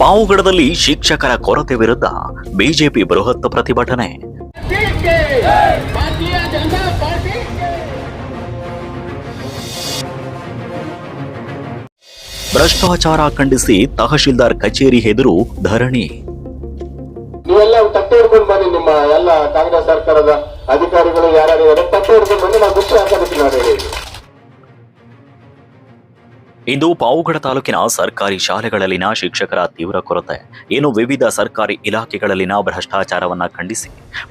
ಪಾವುಗಡದಲ್ಲಿ ಶಿಕ್ಷಕರ ಕೊರತೆ ವಿರುದ್ಧ ಬಿಜೆಪಿ ಬೃಹತ್ ಪ್ರತಿಭಟನೆ. ಭ್ರಷ್ಟಾಚಾರ ಖಂಡಿಸಿ ತಹಶೀಲ್ದಾರ್ ಕಚೇರಿ ಎದುರು ಧರಣಿ. ನೀವೆಲ್ಲ ತಟ್ಟೆ ಹಿಡ್ಕೊಂಡು ಬನ್ನಿ, ನಿಮ್ಮ ಎಲ್ಲ ಕಾಂಗ್ರೆಸ್ ಸರ್ಕಾರದ ಅಧಿಕಾರಿಗಳು ಯಾರ್ಯಾರು ತಟ್ಟೆ ಹಿಡ್ಕೊಂಡು ಬನ್ನಿ, ನಾವು ದೃಶ್ಯ ಹಾಕೋದಕ್ಕೆ ನಾವು ಹೇಳಿ. ಇಂದು ಪಾವುಗಡ ತಾಲೂಕಿನ ಸರ್ಕಾರಿ ಶಾಲೆಗಳಲ್ಲಿನ ಶಿಕ್ಷಕರ ತೀವ್ರ ಕೊರತೆ, ವಿವಿಧ ಸರ್ಕಾರಿ ಇಲಾಖೆಗಳಲ್ಲಿನ ಭ್ರಷ್ಟಾಚಾರವನ್ನ ಖಂಡಿಸಿ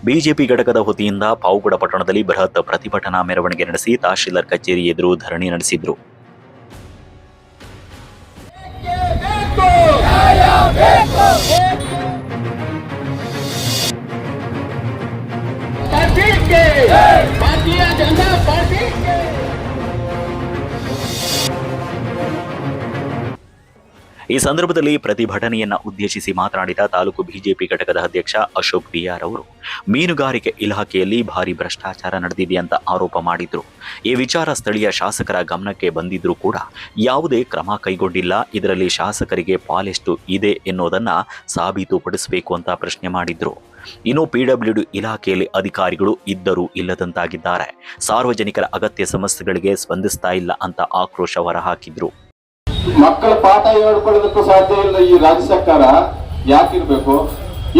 ಬಿಜೆಪಿ ಘಟಕದ ವತಿಯಿಂದ ಪಾವುಗಡ ಪಟ್ಟಣದಲ್ಲಿ ಬೃಹತ್ ಪ್ರತಿಭಟನಾ ಮೆರವಣಿಗೆ ನಡೆಸಿ ತಹಶೀಲ್ದಾರ್ ಕಚೇರಿ ಎದುರು ಧರಣಿ ನಡೆಸಿದ್ರು. ಈ ಸಂದರ್ಭದಲ್ಲಿ ಪ್ರತಿಭಟನೆಯನ್ನ ಉದ್ದೇಶಿಸಿ ಮಾತನಾಡಿದ ತಾಲೂಕು ಬಿಜೆಪಿ ಘಟಕದ ಅಧ್ಯಕ್ಷ ಅಶೋಕ್ ಬಿಆರ್ ಅವರು ಮೀನುಗಾರಿಕೆ ಇಲಾಖೆಯಲ್ಲಿ ಭಾರಿ ಭ್ರಷ್ಟಾಚಾರ ನಡೆದಿದೆ ಅಂತ ಆರೋಪ ಮಾಡಿದ್ರು. ಈ ವಿಚಾರ ಸ್ಥಳೀಯ ಶಾಸಕರ ಗಮನಕ್ಕೆ ಬಂದಿದ್ರೂ ಕೂಡ ಯಾವುದೇ ಕ್ರಮ ಕೈಗೊಂಡಿಲ್ಲ. ಇದರಲ್ಲಿ ಶಾಸಕರಿಗೆ ಪಾಲೆಷ್ಟು ಇದೆ ಎನ್ನುವುದನ್ನ ಸಾಬೀತುಪಡಿಸಬೇಕು ಅಂತ ಪ್ರಶ್ನೆ ಮಾಡಿದ್ರು. ಇನ್ನು ಪಿಡಬ್ಲ್ಯೂಡಿ ಇಲಾಖೆಯಲ್ಲಿ ಅಧಿಕಾರಿಗಳು ಇದ್ದರೂ ಇಲ್ಲದಂತಾಗಿದ್ದಾರೆ. ಸಾರ್ವಜನಿಕರ ಅಗತ್ಯ ಸಮಸ್ಯೆಗಳಿಗೆ ಸ್ಪಂದಿಸ್ತಾ ಇಲ್ಲ ಅಂತ ಆಕ್ರೋಶ ಹೊರಹಾಕಿದ್ರು. ಮಕ್ಕಳ ಪಾಠ ಹೇಳ್ಕೊಳ್ಳೋದಕ್ಕೂ ಸಾಧ್ಯ ಇಲ್ಲ ಈ ರಾಜ್ಯ ಸರ್ಕಾರ ಯಾಕಿರ್ಬೇಕು?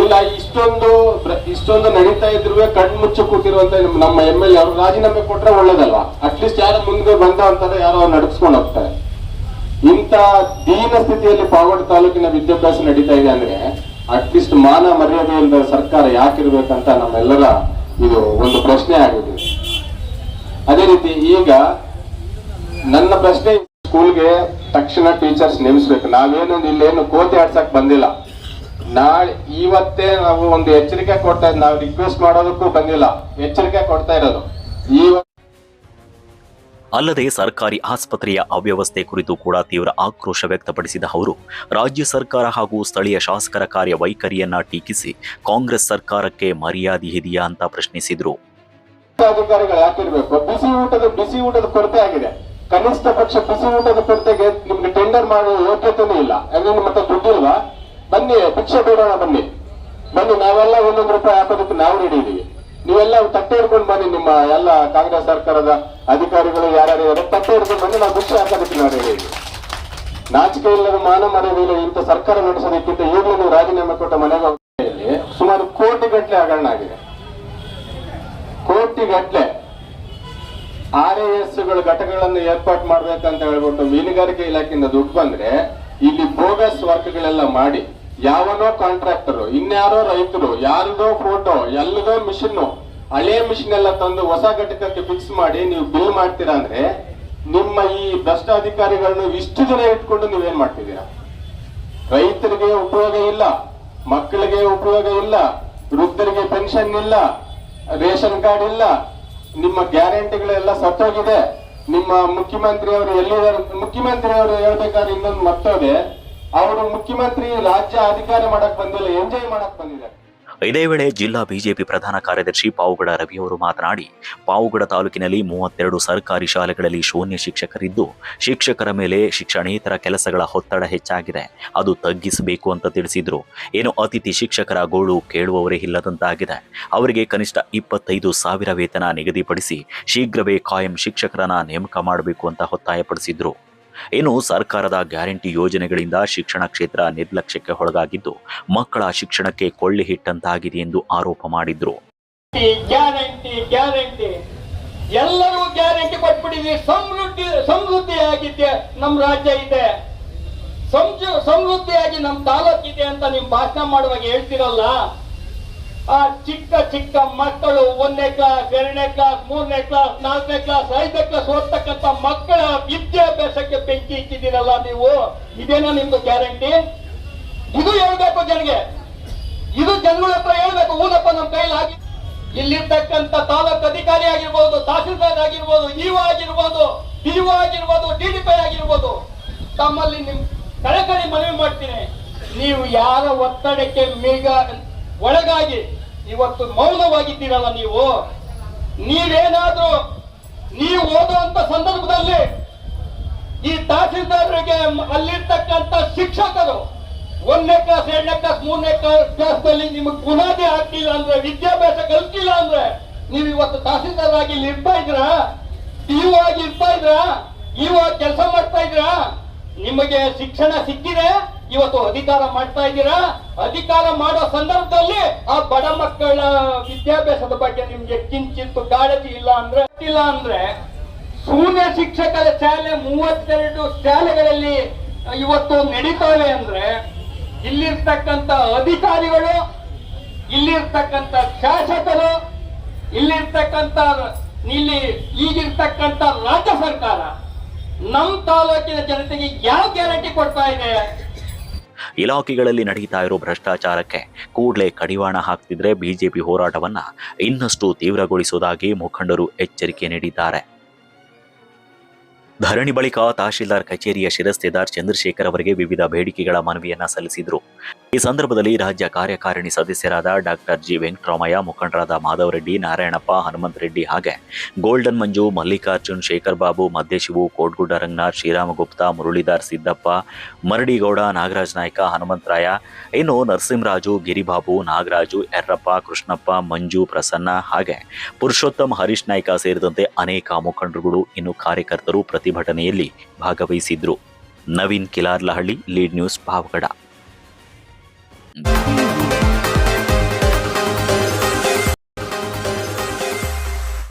ಇಲ್ಲ ಇಷ್ಟೊಂದು ನಡೀತಾ ಇದ್ರು ಕಣ್ಮುಚ್ಚು ಕೂತಿರುವಂತ ನಮ್ಮ MLA ಅವರು ರಾಜೀನಾಮೆ ಕೊಟ್ರೆ ಒಳ್ಳೇದಲ್ವಾ? ಅಟ್ಲೀಸ್ಟ್ ಯಾರು ಮುಂದೆ ಬಂದ ಅಂತಾರೆ, ಯಾರೋ ನಡ್ಸ್ಕೊಂಡು ಹೋಗ್ತಾರೆ. ಇಂಥ ದೀನ ಸ್ಥಿತಿಯಲ್ಲಿ ಪಾವಗಡ ತಾಲೂಕಿನ ವಿದ್ಯಾಭ್ಯಾಸ ನಡೀತಾ ಇದೆ ಅಂದ್ರೆ ಅಟ್ಲೀಸ್ಟ್ ಮಾನ ಮರ್ಯಾದೆ ಇಲ್ಲದ ಸರ್ಕಾರ ಯಾಕಿರ್ಬೇಕಂತ ನಮ್ಮೆಲ್ಲರ ಇದು ಒಂದು ಪ್ರಶ್ನೆ ಆಗಿದೆ. ಅದೇ ರೀತಿ ಈಗ ನನ್ನ ಪ್ರಶ್ನೆ, ಸ್ಕೂಲ್ಗೆ ತಕ್ಷಣ ಟೀಚರ್ಸ್ ನೇಮಿಸ್ಬೇಕು. ನಾವೇನು ಇಲ್ಲೇನು ಕೋತಿ ಆಡ್ಸಕ್ ಬಂದಿಲ್ಲ. ಇವತ್ತೇ ನಾವು ಒಂದು ಎಚ್ಚರಿಕೆ ಕೊಡ್ತಾ ಇದ್ದೀವಿ. ನಾವು ರಿಕ್ವೆಸ್ಟ್ ಮಾಡೋದಕ್ಕೂ ಬಂದಿಲ್ಲ, ಎಚ್ಚರಿಕೆ ಕೊಡ್ತಾ ಇರೋದು. ಅಲ್ಲದೆ ಸರ್ಕಾರಿ ಆಸ್ಪತ್ರೆಯ ಅವ್ಯವಸ್ಥೆ ಕುರಿತು ಕೂಡ ತೀವ್ರ ಆಕ್ರೋಶ ವ್ಯಕ್ತಪಡಿಸಿದ ಅವರು ರಾಜ್ಯ ಸರ್ಕಾರ ಹಾಗೂ ಸ್ಥಳೀಯ ಶಾಸಕರ ಕಾರ್ಯವೈಖರಿಯನ್ನ ಟೀಕಿಸಿ ಕಾಂಗ್ರೆಸ್ ಸರ್ಕಾರಕ್ಕೆ ಮರ್ಯಾದೆ ಇದೆಯಾ ಅಂತ ಪ್ರಶ್ನಿಸಿದ್ರು. ಅಧಿಕಾರಿಗಳು ಯಾಕಿರ್ಬೇಕು? ಬಿಸಿ ಊಟದ ಕೊರತೆ ಆಗಿದೆ. ಕನಿಷ್ಠ ಪಕ್ಷ ಬಿಸಿ ಊಟದ ಕೊರತೆಗೆ ನಿಮ್ಗೆ ಟೆಂಡರ್ ಮಾಡುವ ಯೋಗ್ಯತೆನೂ ಇಲ್ಲ. ಅಂದ್ರೆ ನಿಮ್ಮ ಹತ್ರ ದುಡ್ಡಿಲ್ವಾ? ಬನ್ನಿ, ಭಿಕ್ಷೆ ಬೇಡೋಣ, ಬನ್ನಿ ನಾವೆಲ್ಲ ₹1 ಹಾಕೋದಕ್ಕೆ ನಾವು ರೆಡಿ ಇದೀವಿ. ನೀವೆಲ್ಲ ತಟ್ಟೆ ಹಿಡ್ಕೊಂಡು ಬನ್ನಿ, ನಿಮ್ಮ ಎಲ್ಲ ಕಾಂಗ್ರೆಸ್ ಸರ್ಕಾರದ ಅಧಿಕಾರಿಗಳು ಯಾರ್ಯಾರು ತಟ್ಟೆ ಹಿಡ್ಕೊಂಡು ಬನ್ನಿ, ನಾವು ಭಿಕ್ಷೆ ಹಾಕೋದಕ್ಕೆ ನಾವು ರೆಡಿ ಇದೀವಿ. ನಾಚಿಕೆ ಇಲ್ಲದ ಮಾನ ಮರ್ಯಾದೆ ಇಲ್ಲ ಇಂಥ ಸರ್ಕಾರ ನಡೆಸೋದಕ್ಕಿಂತ ಈಗಲೂ ನೀವು ರಾಜೀನಾಮೆ ಕೊಟ್ಟ ಮನೆಗೆ ಸುಮಾರು ಕೋಟಿಗಟ್ಟಲೆ ಹಗರಣ ಆಗಿದೆ. ಕೋಟಿಗಟ್ಟಲೆ RAS ಘಟಕಗಳನ್ನು ಏರ್ಪಾಟ್ ಮಾಡ್ಬೇಕಂತ ಹೇಳ್ಬಿಟ್ಟು ಮೀನುಗಾರಿಕೆ ಇಲಾಖೆಯಿಂದ ದುಡ್ಡು ಬಂದ್ರೆ ಇಲ್ಲಿ ಬೋಗಸ್ ವರ್ಕ್ಗಳೆಲ್ಲ ಮಾಡಿ ಯಾವನೋ ಕಾಂಟ್ರಾಕ್ಟರ್, ಇನ್ಯಾರೋ ರೈತರು, ಯಾರದೋ ಫೋಟೋ, ಎಲ್ಲದೋ ಮಿಷಿನ್, ಹಳೆ ಮಿಷಿನ್ ಎಲ್ಲ ತಂದು ಹೊಸ ಘಟಕಕ್ಕೆ ಫಿಕ್ಸ್ ಮಾಡಿ ನೀವು ಬಿಲ್ ಮಾಡ್ತೀರಾ ಅಂದ್ರೆ ನಿಮ್ಮ ಈ ಭ್ರಷ್ಟ ಅಧಿಕಾರಿಗಳನ್ನು ಇಷ್ಟು ಜನ ಇಟ್ಕೊಂಡು ನೀವೇನ್ ಮಾಡ್ತಿದ್ದೀರಾ? ರೈತರಿಗೆ ಉಪಯೋಗ ಇಲ್ಲ, ಮಕ್ಕಳಿಗೆ ಉಪಯೋಗ ಇಲ್ಲ, ವೃದ್ಧರಿಗೆ ಪೆನ್ಷನ್ ಇಲ್ಲ, ರೇಷನ್ ಕಾರ್ಡ್ ಇಲ್ಲ, ನಿಮ್ಮ ಗ್ಯಾರಂಟಿಗಳೆಲ್ಲ ಸತ್ತೋಗಿದೆ. ನಿಮ್ಮ ಮುಖ್ಯಮಂತ್ರಿಯವರು ಎಲ್ಲಿದ್ದಾರೆ? ಮುಖ್ಯಮಂತ್ರಿಯವರು ಹೇಳ್ಬೇಕಾದ್ರೆ ಇನ್ನೊಂದು ಮತ್ತೋದೆ, ಅವರು ಮುಖ್ಯಮಂತ್ರಿ ರಾಜ್ಯ ಅಧಿಕಾರ ಮಾಡಕ್ ಬಂದಿಲ್ಲ, ಎಂಜಾಯ್ ಮಾಡಕ್ ಬಂದಿದ್ದಾರೆ. ಇದೇ ವೇಳೆ ಜಿಲ್ಲಾ ಬಿಜೆಪಿ ಪ್ರಧಾನ ಕಾರ್ಯದರ್ಶಿ ಪಾವುಗಡ ರವಿ ಅವರು ಮಾತನಾಡಿ ಪಾವುಗಡ ತಾಲೂಕಿನಲ್ಲಿ 32 ಸರ್ಕಾರಿ ಶಾಲೆಗಳಲ್ಲಿ ಶೂನ್ಯ ಶಿಕ್ಷಕರಿದ್ದು ಶಿಕ್ಷಕರ ಮೇಲೆ ಶಿಕ್ಷಣೇತರ ಕೆಲಸಗಳ ಒತ್ತಡ ಹೆಚ್ಚಾಗಿದೆ, ಅದು ತಗ್ಗಿಸಬೇಕು ಅಂತ ತಿಳಿಸಿದ್ರು. ಅತಿಥಿ ಶಿಕ್ಷಕರ ಗೋಳು ಕೇಳುವವರೇ ಇಲ್ಲದಂತಾಗಿದೆ. ಅವರಿಗೆ ಕನಿಷ್ಠ 25,000 ವೇತನ ನಿಗದಿಪಡಿಸಿ ಶೀಘ್ರವೇ ಕಾಯಂ ಶಿಕ್ಷಕರನ್ನ ನೇಮಕ ಮಾಡಬೇಕು ಅಂತ ಒತ್ತಾಯಪಡಿಸಿದ್ರು. ಸರ್ಕಾರದ ಗ್ಯಾರಂಟಿ ಯೋಜನೆಗಳಿಂದ ಶಿಕ್ಷಣ ಕ್ಷೇತ್ರ ನಿರ್ಲಕ್ಷ್ಯಕ್ಕೆ ಒಳಗಾಗಿದ್ದು ಮಕ್ಕಳ ಶಿಕ್ಷಣಕ್ಕೆ ಕೊಳ್ಳಿ ಹಿಟ್ಟಂತಾಗಿದೆ ಎಂದು ಆರೋಪ ಮಾಡಿದ್ರು. ಎಲ್ಲರೂ ಗ್ಯಾರಂಟಿ ಕೊಟ್ಬಿಟ್ಟಿದ್ವಿ, ಸಮೃದ್ಧಿಯಾಗಿದ್ದೆ ನಮ್ಮ ರಾಜ್ಯ ಇದೆ, ಸಮೃದ್ಧಿಯಾಗಿ ನಮ್ಮ ತಾಲೂಕಿದೆ ಅಂತ ನೀವು ಭಾಷಣ ಮಾಡುವಾಗ ಹೇಳ್ತಿರಲ್ಲ. ಆ ಚಿಕ್ಕ ಮಕ್ಕಳು 1ನೇ ಕ್ಲಾಸ್, 2ನೇ ಕ್ಲಾಸ್, 3ನೇ ಕ್ಲಾಸ್, 4ನೇ ಕ್ಲಾಸ್, 5ನೇ ಕ್ಲಾಸ್ ಓದ್ತಕ್ಕಂಥ ಮಕ್ಕಳ ವಿದ್ಯಾಭ್ಯಾಸಕ್ಕೆ ಬೆಂಕಿ ಇಟ್ಟಿದ್ದೀರಲ್ಲ ನೀವು. ಇದೇನೋ ನಿಮ್ದು ಗ್ಯಾರಂಟಿ? ಇದು ಹೇಳ್ಬೇಕು ಜನಗೆ, ಇದು ಜನಗಳ ಹತ್ರ ಹೇಳ್ಬೇಕು. ಊನಪ್ಪ ನಮ್ಮ ಕೈಲಾಗಿ ಇಲ್ಲಿರ್ತಕ್ಕಂಥ ತಾಲೂಕು ಅಧಿಕಾರಿ ಆಗಿರ್ಬೋದು, ತಹಸೀಲ್ದಾರ್ ಆಗಿರ್ಬೋದು, ಇಒ ಆಗಿರ್ಬೋದು, PO ಆಗಿರ್ಬೋದು, DDP ಆಗಿರ್ಬೋದು, ತಮ್ಮಲ್ಲಿ ನಿಮ್ ಕಳಕಳಿ ಮನವಿ ಮಾಡ್ತೀನಿ, ನೀವು ಯಾರ ಒತ್ತಡಕ್ಕೆ ಒಳಗಾಗಿ ಇವತ್ತು ಮೌನವಾಗಿದ್ದೀರಲ್ಲ ನೀವೇನಾದ್ರೂ ನೀವು ಓದುವಂತ ಸಂದರ್ಭದಲ್ಲಿ ಈ ತಹಸೀಲ್ದಾರರಿಗೆ ಅಲ್ಲಿರ್ತಕ್ಕಂಥ ಶಿಕ್ಷಕರು ಒಂದನೇ ಕ್ಲಾಸ್, ಎರಡನೇ ಕ್ಲಾಸ್, ಮೂರನೇ ಕ್ಲಾಸ್ನಲ್ಲಿ ನಿಮಗೆ ಬುನಾದಿ ಹಾಕಿಲ್ಲ ಅಂದ್ರೆ, ವಿದ್ಯಾಭ್ಯಾಸ ಕಲ್ತಿಲ್ಲ ಅಂದ್ರೆ ನೀವು ಇವತ್ತು ತಹಸೀಲ್ದಾರ್ ಆಗಿ ಇಲ್ಲಿ ಇರ್ತಾ ಇದ್ರಾ, ಡಿಒ ಆಗಿ ಇರ್ತಾ ಇದ್ರಾ, ಇವಾಗ ಕೆಲಸ ಮಾಡ್ತಾ ಇದ್ರಾ? ನಿಮಗೆ ಶಿಕ್ಷಣ ಸಿಕ್ಕಿದೆ, ಇವತ್ತು ಅಧಿಕಾರ ಮಾಡ್ತಾ ಇದ್ದೀರಾ. ಅಧಿಕಾರ ಮಾಡೋ ಸಂದರ್ಭದಲ್ಲಿ ಆ ಬಡ ಮಕ್ಕಳ ವಿದ್ಯಾಭ್ಯಾಸದ ಬಗ್ಗೆ ನಿಮ್ಗೆ ಕಿಂಚಿತ್ತು ಕಾಳಜಿ ಇಲ್ಲ ಅಂದ್ರೆ ಶೂನ್ಯ ಶಿಕ್ಷಕರ ಶಾಲೆ 32 ಶಾಲೆಗಳಲ್ಲಿ ಇವತ್ತು ನಡೀತಾವೆ ಅಂದ್ರೆ ಇಲ್ಲಿರ್ತಕ್ಕಂಥ ಅಧಿಕಾರಿಗಳು, ಇಲ್ಲಿರ್ತಕ್ಕಂಥ ಶಾಸಕರು, ಈಗಿರ್ತಕ್ಕಂಥ ರಾಜ್ಯ ಸರ್ಕಾರ ನಮ್ಮ ತಾಲೂಕಿನ ಜನತೆಗೆ ಯಾವ ಗ್ಯಾರಂಟಿ ಕೊಡ್ತಾ ಇದೆ? ಇಲಾಖೆಗಳಲ್ಲಿ ನಡೀತಾ ಇರೋ ಭ್ರಷ್ಟಾಚಾರಕ್ಕೆ ಕೂಡಲೇ ಕಡಿವಾಣ ಹಾಕ್ತಿದ್ರೆ ಬಿಜೆಪಿ ಹೋರಾಟವನ್ನ ಇನ್ನಷ್ಟು ತೀವ್ರಗೊಳಿಸುವುದಾಗಿ ಮುಖಂಡರು ಎಚ್ಚರಿಕೆ ನೀಡಿದ್ದಾರೆ. ಧರಣಿ ಬಳಿಕ ತಹಶೀಲ್ದಾರ್ ಕಚೇರಿಯ ಶಿರಸ್ತೇದಾರ್ ಚಂದ್ರಶೇಖರ್ ಅವರಿಗೆ ವಿವಿಧ ಬೇಡಿಕೆಗಳ ಮನವಿಯನ್ನ ಸಲ್ಲಿಸಿದರು. ಈ ಸಂದರ್ಭದಲ್ಲಿ ರಾಜ್ಯ ಕಾರ್ಯಕಾರಿಣಿ ಸದಸ್ಯರಾದ ಡಾಕ್ಟರ್ ಜಿ ವೆಂಕಟರಾಮಯ್ಯ, ಮುಖಂಡರಾದ ಮಾಧವ್ ರೆಡ್ಡಿ, ನಾರಾಯಣಪ್ಪ, ಹನುಮಂತ ರೆಡ್ಡಿ ಹಾಗೆ ಗೋಲ್ಡನ್ ಮಂಜು, ಮಲ್ಲಿಕಾರ್ಜುನ್, ಶೇಖರ್ ಬಾಬು, ಮದ್ದೇಶಿವು, ಕೋಟ್ಗುಡ್ಡ ರಂಗನಾಥ್, ಶ್ರೀರಾಮಗುಪ್ತ, ಮುರಳೀಧರ್, ಸಿದ್ದಪ್ಪ, ಮರಡಿಗೌಡ, ನಾಗರಾಜ್ ನಾಯ್ಕ, ಹನುಮಂತರಾಯ, ಇನ್ನು ನರಸಿಂಹರಾಜು, ಗಿರಿಬಾಬು, ನಾಗರಾಜು, ಯರ್ರಪ್ಪ, ಕೃಷ್ಣಪ್ಪ, ಮಂಜು, ಪ್ರಸನ್ನ ಹಾಗೆ ಪುರುಷೋತ್ತಮ್, ಹರೀಶ್ ನಾಯ್ಕ ಸೇರಿದಂತೆ ಅನೇಕ ಮುಖಂಡರುಗಳು ಇನ್ನು ಕಾರ್ಯಕರ್ತರು ಪ್ರತಿಭಟನೆಯಲ್ಲಿ ಭಾಗವಹಿಸಿದ್ರು. Naveen Kilarlahalli, lead news, Pavagada.